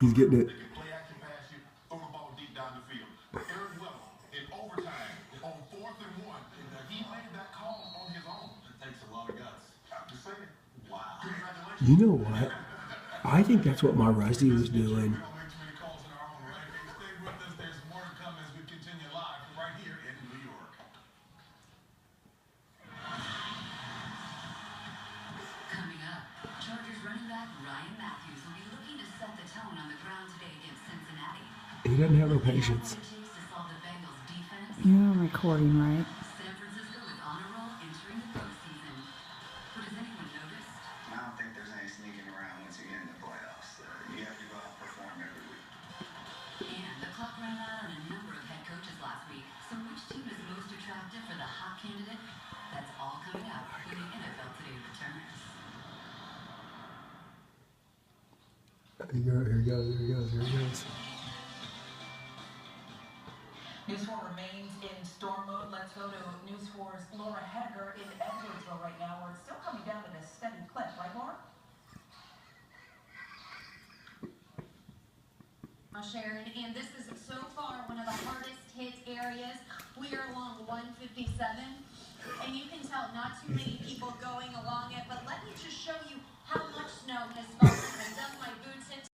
He's getting it. Play action pass you, throw the ball deep down the field. Aaron Weddle in overtime on 4th and 1. He made that call on his own. It takes a lot of guts. I'm just saying. Wow. Congratulations. You know what? I think that's what my Rusty was doing. There's more to come as we continue live right here in New York. Coming up, Chargers running back Ryan Matthews will be looking to set the tone on the ground today against Cincinnati. He doesn't have no patience. You're recording, right? San Francisco is on a roll entering the postseason. But has anyone noticed? I don't think there's any sneaking around once you get in the playoffs. You have to go out and perform every week. And the clock ran out on a number of head coaches last week. So which team is most attractive for the hot candidate? That's all coming up when the NFL Today returns. Here he goes. News 4 remains in storm mode. Let's go to News 4's Laura Hegger in Edwardsville right now, where it's still coming down at a steady clip. Right, Laura? Sharon, and this is so far one of the hardest hit areas. We are along 157, and you can tell not too many people going along it, but let me just show you how much snow has fallen.